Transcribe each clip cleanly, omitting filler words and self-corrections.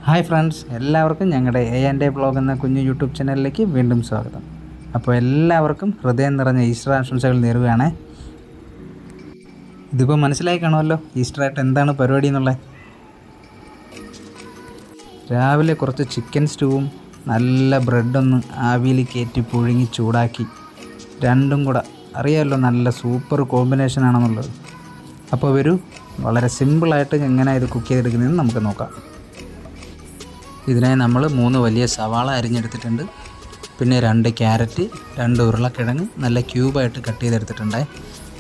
Hi friends, എല്ലാവർക്കും ഞങ്ങളുടെ A&A vlog എന്ന കുഞ്ഞു യൂട്യൂബ് ചാനലിലേക്ക് വീണ്ടും സ്വാഗതം. അപ്പോൾ എല്ലാവർക്കും ഹൃദയം നിറഞ്ഞ ഈസ്റ്റർ ആശംസകൾ നേരുകയാണ്. ഇതിപ്പോൾ മനസ്സിലായി കാണുമല്ലോ ഈസ്റ്ററായിട്ട് എന്താണ് പരിപാടി എന്നുള്ളത്. രാവിലെ കുറച്ച് ചിക്കൻ സ്റ്റൂവും നല്ല ബ്രെഡൊന്ന് ആവിയിൽ കയറ്റി പുഴുങ്ങി ചൂടാക്കി, രണ്ടും കൂടെ അറിയാമല്ലോ നല്ല സൂപ്പർ കോമ്പിനേഷൻ ആണെന്നുള്ളത്. അപ്പോൾ വളരെ സിമ്പിളായിട്ട് എങ്ങനെ ഇത് കുക്ക് ചെയ്തെടുക്കുന്നതെന്ന് നമുക്ക് നോക്കാം. ഇതിനായി നമ്മൾ 3 വലിയ സവാള അരിഞ്ഞെടുത്തിട്ടുണ്ട്. പിന്നെ 2 ക്യാരറ്റ്, 2 ഉരുളക്കിഴങ്ങ് നല്ല ക്യൂബായിട്ട് കട്ട് ചെയ്തെടുത്തിട്ടുണ്ട്.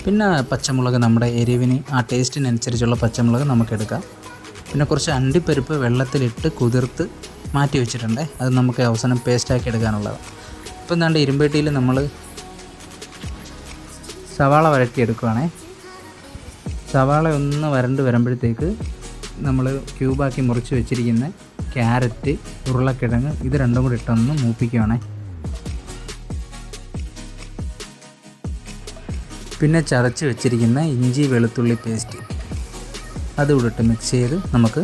പിന്നെ പച്ചമുളക്, നമ്മുടെ എരിവിന് ആ ടേസ്റ്റിനനുസരിച്ചുള്ള പച്ചമുളക് നമുക്കെടുക്കാം. പിന്നെ കുറച്ച് അണ്ടിപ്പരിപ്പ് വെള്ളത്തിലിട്ട് കുതിർത്ത് മാറ്റി വെച്ചിട്ടുണ്ട്. അത് നമുക്ക് അവസാനം പേസ്റ്റാക്കി എടുക്കാനുള്ളതാണ്. ഇപ്പം എന്താണ്ട് ഇരുമ്പേട്ടിയിൽ നമ്മൾ സവാള വഴറ്റിയെടുക്കുകയാണേ. സവാള ഒന്ന് വരണ്ട് വരുമ്പോഴത്തേക്ക് നമ്മൾ ക്യൂബാക്കി മുറിച്ച് വെച്ചിരിക്കുന്ന ക്യാരറ്റ്, ഉരുളക്കിഴങ്ങ് ഇത് രണ്ടും കൂടി ഇട്ടൊന്ന് മൂപ്പിക്കുകയാണേ. പിന്നെ ചതച്ച് വെച്ചിരിക്കുന്ന ഇഞ്ചി വെളുത്തുള്ളി പേസ്റ്റ് അതുകൂടി ഇട്ട് മിക്സ് ചെയ്ത് നമുക്ക്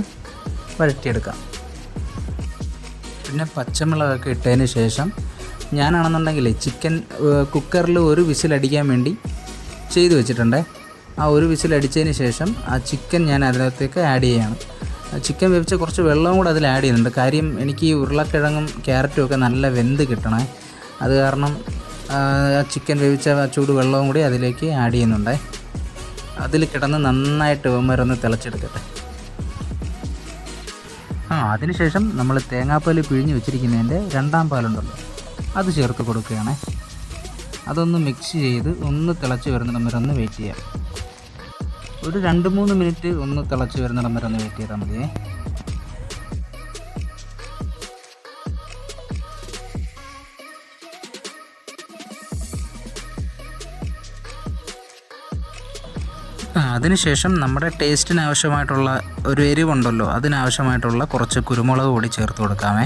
വഴറ്റിയെടുക്കാം. പിന്നെ പച്ചമുളകൊക്കെ ഇട്ടതിന് ശേഷം ഞാനാണെന്നുണ്ടെങ്കിൽ ചിക്കൻ കുക്കറിൽ 1 വിസിലടിക്കാൻ വേണ്ടി ചെയ്ത് വെച്ചിട്ടുണ്ട്. ആ 1 വിസിലടിച്ചതിന് ശേഷം ആ ചിക്കൻ ഞാൻ അതിനകത്തേക്ക് ആഡ് ചെയ്യുകയാണ്. ചിക്കൻ വേവിച്ച കുറച്ച് വെള്ളവും കൂടെ അതിൽ ആഡ് ചെയ്യുന്നുണ്ട്. കാര്യം എനിക്ക് ഈ ഉരുളക്കിഴങ്ങും ക്യാരറ്റും ഒക്കെ നല്ല വെന്ത് കിട്ടണേ. അത് കാരണം ചിക്കൻ വേവിച്ച ചൂട് വെള്ളവും കൂടി അതിലേക്ക് ആഡ് ചെയ്യുന്നുണ്ട്. അതിൽ കിടന്ന് നന്നായിട്ട് ഇവന്മാരൊന്ന് തിളച്ചെടുക്കട്ടെ. അതിനുശേഷം നമ്മൾ തേങ്ങാപ്പാൽ പിഴിഞ്ഞ് വെച്ചിരിക്കുന്നതിൻ്റെ 2ാം പാലുണ്ടല്ലോ, അത് ചേർത്ത് കൊടുക്കുകയാണ്. അതൊന്ന് മിക്സ് ചെയ്ത് ഒന്ന് തിളച്ച് വരുന്നിടം വരെ ഒന്ന് വെയിറ്റ് ചെയ്യാം. ഒരു 2-3 മിനിറ്റ് ഒന്ന് തിളച്ച് വരുന്നിടം വരെ ഒന്ന് വെയിറ്റ് ചെയ്താൽ മതിയേ. അതിനുശേഷം നമ്മുടെ ടേസ്റ്റിന് ആവശ്യമായിട്ടുള്ള ഒരു എരിവുണ്ടല്ലോ, അതിനാവശ്യമായിട്ടുള്ള കുറച്ച് കുരുമുളക് പൊടി ചേർത്ത് കൊടുക്കാമേ.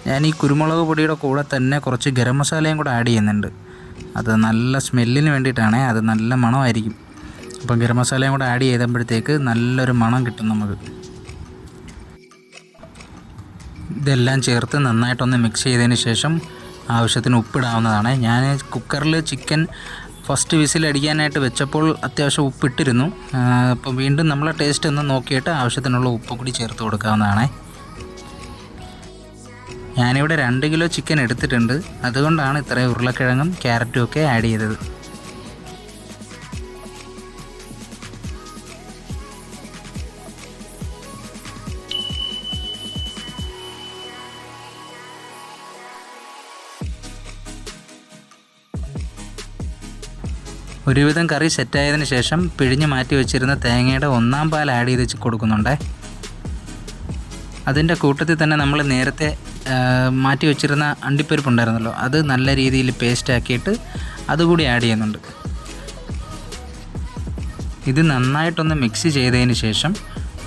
ഞാൻ ഈ കുരുമുളക് പൊടിയുടെ കൂടെ തന്നെ കുറച്ച് ഗരം മസാലയും കൂടെ ആഡ് ചെയ്യുന്നുണ്ട്. അത് നല്ല സ്മെല്ലിന് വേണ്ടിയിട്ടാണ്, അത് നല്ല മണമായിരിക്കും. അപ്പം ഗരം മസാലയും കൂടെ ആഡ് ചെയ്തപ്പോഴത്തേക്ക് നല്ലൊരു മണം കിട്ടും നമുക്ക്. ഇതെല്ലാം ചേർത്ത് നന്നായിട്ടൊന്ന് മിക്സ് ചെയ്തതിന് ശേഷം ആവശ്യത്തിന് ഉപ്പിടാവുന്നതാണ്. ഞാൻ കുക്കറിൽ ചിക്കൻ ഫസ്റ്റ് വിസിലടിക്കാനായിട്ട് വെച്ചപ്പോൾ അത്യാവശ്യം ഉപ്പിട്ടിരുന്നു. അപ്പം വീണ്ടും നമ്മളെ ടേസ്റ്റ് ഒന്ന് നോക്കിയിട്ട് ആവശ്യത്തിനുള്ള ഉപ്പ് കൂടി ചേർത്ത് കൊടുക്കാവുന്നതാണ്. ഞാനിവിടെ 2 കിലോ ചിക്കൻ എടുത്തിട്ടുണ്ട്. അതുകൊണ്ടാണ് ഇത്രയും ഉരുളക്കിഴങ്ങും ക്യാരറ്റും ഒക്കെ ആഡ് ചെയ്തത്. ഒരുവിധം കറി സെറ്റായതിനു ശേഷം പിഴിഞ്ഞ് മാറ്റി വെച്ചിരുന്ന തേങ്ങയുടെ 1ാം പാൽ ആഡ് ചെയ്ത് കൊടുക്കുന്നുണ്ട്. അതിൻ്റെ കൂട്ടത്തിൽ തന്നെ നമ്മൾ നേരത്തെ മാറ്റി വെച്ചിരുന്ന അണ്ടിപ്പരിപ്പുണ്ടായിരുന്നല്ലോ, അത് നല്ല രീതിയിൽ പേസ്റ്റ് ആക്കിയിട്ട് അതുകൂടി ആഡ് ചെയ്യുന്നുണ്ട്. ഇത് നന്നായിട്ടൊന്ന് മിക്സ് ചെയ്തതിന് ശേഷം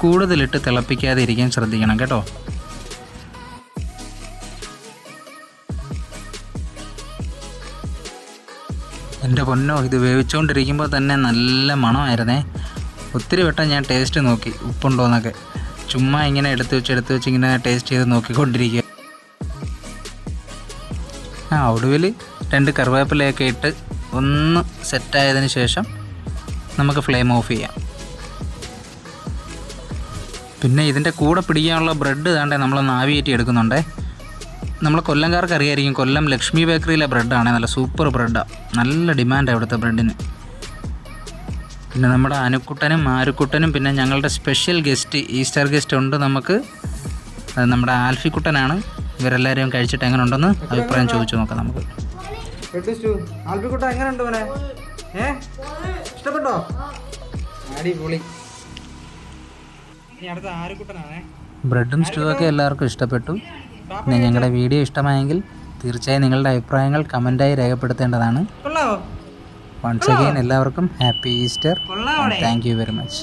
കൂടുതലിട്ട് തിളപ്പിക്കാതെ ഇരിക്കാൻ ശ്രദ്ധിക്കണം കേട്ടോ. എൻ്റെ പൊന്നോ, ഇത് വേവിച്ചുകൊണ്ടിരിക്കുമ്പോൾ തന്നെ നല്ല മണമായിരുന്നേ. ഒത്തിരി വട്ടം ഞാൻ ടേസ്റ്റ് നോക്കി ഉപ്പുണ്ടോയെന്നൊക്കെ. ചുമ്മാ ഇങ്ങനെ എടുത്ത് വെച്ച് ഇങ്ങനെ ടേസ്റ്റ് ചെയ്ത് നോക്കിക്കൊണ്ടിരിക്കുക. ഒടുവിൽ 2 കറിവേപ്പിലയൊക്കെ ഇട്ട് ഒന്ന് സെറ്റായതിന് ശേഷം നമുക്ക് ഫ്ലെയിം ഓഫ് ചെയ്യാം. പിന്നെ ഇതിൻ്റെ കൂടെ പിടിക്കാനുള്ള ബ്രെഡ് താണ്ടെ നമ്മളൊന്ന് ആവിയേറ്റി എടുക്കുന്നുണ്ടേ. നമ്മൾ കൊല്ലംകാർക്ക് അറിയായിരിക്കും, കൊല്ലം ലക്ഷ്മി ബേക്കറിയിലെ ബ്രെഡാണ്. നല്ല സൂപ്പർ ബ്രെഡാണ്, നല്ല ഡിമാൻഡാണ് ഇവിടുത്തെ ബ്രെഡിന്. പിന്നെ നമ്മുടെ അനുക്കുട്ടനും ആരുക്കുട്ടനും പിന്നെ ഞങ്ങളുടെ സ്പെഷ്യൽ ഗസ്റ്റ്, ഈസ്റ്റർ ഗസ്റ്റ് ഉണ്ട് നമുക്ക്. അത് നമ്മുടെ ആൽഫിക്കുട്ടനാണ്. ഇവരെല്ലാവരും കഴിച്ചിട്ട് എങ്ങനെ ഉണ്ടെന്ന് അഭിപ്രായം ചോദിച്ചു നോക്കാം നമുക്ക്. ഇഷ്ടപ്പെട്ടോ? അടിപൊളി. ബ്രെഡും സ്റ്റൂ ഒക്കെ എല്ലാവർക്കും ഇഷ്ടപ്പെട്ടു. പിന്നെ ഞങ്ങളുടെ വീഡിയോ ഇഷ്ടമായെങ്കിൽ തീർച്ചയായും നിങ്ങളുടെ അഭിപ്രായങ്ങൾ കമൻറ്റായി രേഖപ്പെടുത്തേണ്ടതാണ്. വൺസ് അഗെയിൻ എല്ലാവർക്കും happy Easter. Thank you very much.